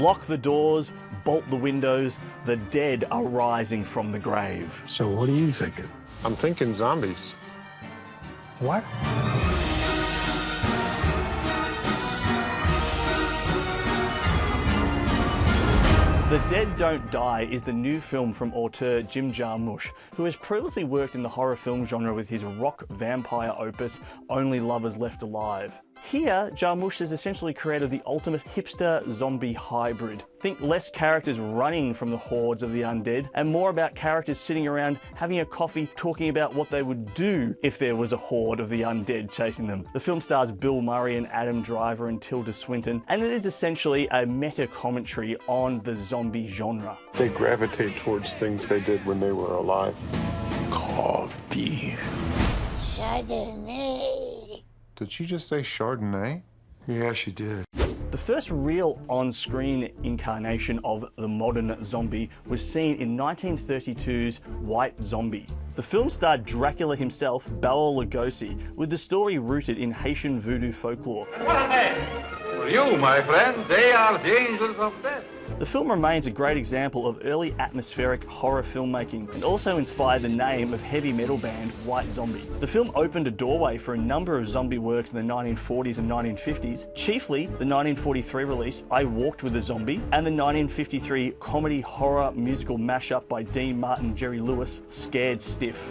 Lock the doors, bolt the windows, the dead are rising from the grave. So what are you thinking? I'm thinking zombies. What? The Dead Don't Die is the new film from auteur Jim Jarmusch, who has previously worked in the horror film genre with his rock vampire opus Only Lovers Left Alive. Here, Jarmusch has essentially created the ultimate hipster zombie hybrid. Think less characters running from the hordes of the undead, and more about characters sitting around having a coffee talking about what they would do if there was a horde of the undead chasing them. The film stars Bill Murray and Adam Driver and Tilda Swinton, and it is essentially a meta-commentary on the zombie genre. They gravitate towards things they did when they were alive. Coffee. Chardonnay. Did she just say Chardonnay? Yeah, she did. The first real on-screen incarnation of the modern zombie was seen in 1932's White Zombie. The film starred Dracula himself, Bela Lugosi, with the story rooted in Haitian voodoo folklore. What are they? For you, my friend, they are the angels of death. The film remains a great example of early atmospheric horror filmmaking and also inspired the name of heavy metal band White Zombie. The film opened a doorway for a number of zombie works in the 1940s and 1950s, chiefly the 1943 release I Walked with a Zombie and the 1953 comedy horror musical mashup by Dean Martin and Jerry Lewis, Scared Stiff.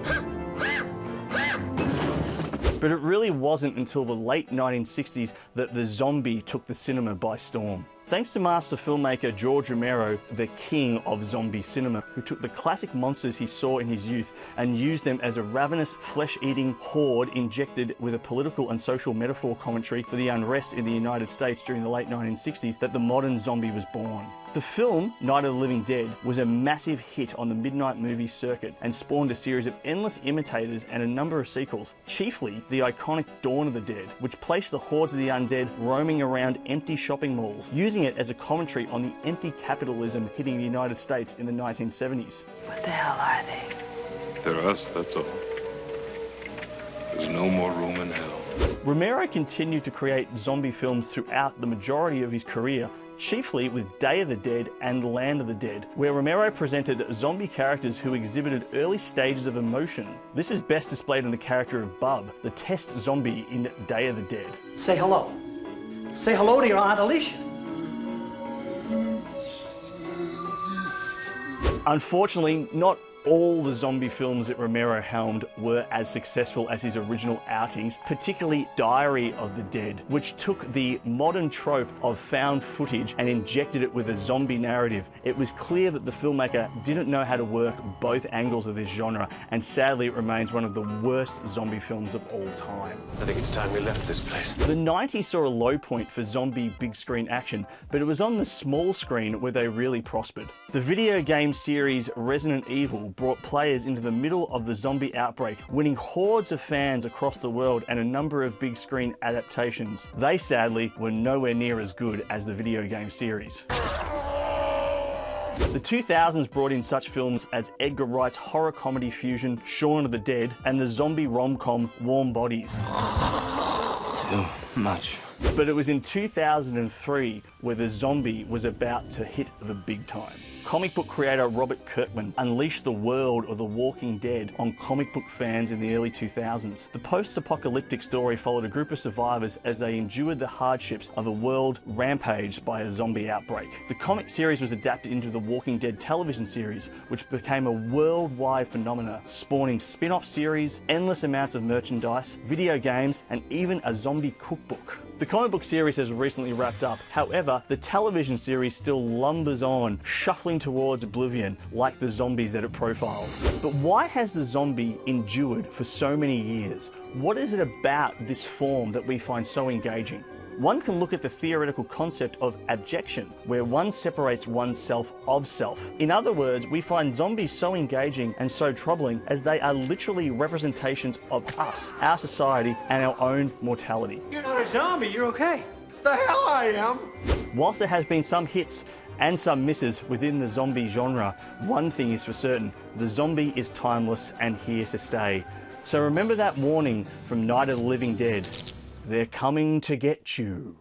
But it really wasn't until the late 1960s that the zombie took the cinema by storm. Thanks to master filmmaker George Romero, the king of zombie cinema, who took the classic monsters he saw in his youth and used them as a ravenous, flesh-eating horde injected with a political and social metaphor commentary for the unrest in the United States during the late 1960s, that the modern zombie was born. The film, Night of the Living Dead, was a massive hit on the midnight movie circuit and spawned a series of endless imitators and a number of sequels, chiefly the iconic Dawn of the Dead, which placed the hordes of the undead roaming around empty shopping malls, using it as a commentary on the empty capitalism hitting the United States in the 1970s. What the hell are they? They're us, that's all. There's no more room in hell. Romero continued to create zombie films throughout the majority of his career, chiefly with Day of the Dead and Land of the Dead, where Romero presented zombie characters who exhibited early stages of emotion. This is best displayed in the character of Bub, the test zombie in Day of the Dead. Say hello. Say hello to your Aunt Alicia. Unfortunately, not all the zombie films that Romero helmed were as successful as his original outings, particularly Diary of the Dead, which took the modern trope of found footage and injected it with a zombie narrative. It was clear that the filmmaker didn't know how to work both angles of this genre, and sadly it remains one of the worst zombie films of all time. I think it's time we left this place. The 90s saw a low point for zombie big screen action, but it was on the small screen where they really prospered. The video game series Resident Evil brought players into the middle of the zombie outbreak, winning hordes of fans across the world and a number of big screen adaptations. They sadly were nowhere near as good as the video game series. The 2000s brought in such films as Edgar Wright's horror comedy fusion Shaun of the Dead and the zombie rom-com Warm Bodies. It's too much. But it was in 2003 where the zombie was about to hit the big time. Comic book creator Robert Kirkman unleashed the world of The Walking Dead on comic book fans in the early 2000s. The post-apocalyptic story followed a group of survivors as they endured the hardships of a world rampaged by a zombie outbreak. The comic series was adapted into the Walking Dead television series, which became a worldwide phenomenon, spawning spin-off series, endless amounts of merchandise, video games, and even a zombie cookbook. The comic book series has recently wrapped up. However, the television series still lumbers on, shuffling towards oblivion like the zombies that it profiles. But why has the zombie endured for so many years? What is it about this form that we find so engaging? One can look at the theoretical concept of abjection, where one separates oneself of self. In other words, we find zombies so engaging and so troubling as they are literally representations of us, our society, and our own mortality. You're not a zombie, you're okay. The hell I am! Whilst there has been some hits and some misses within the zombie genre, one thing is for certain: the zombie is timeless and here to stay. So remember that warning from Night of the Living Dead. They're coming to get you.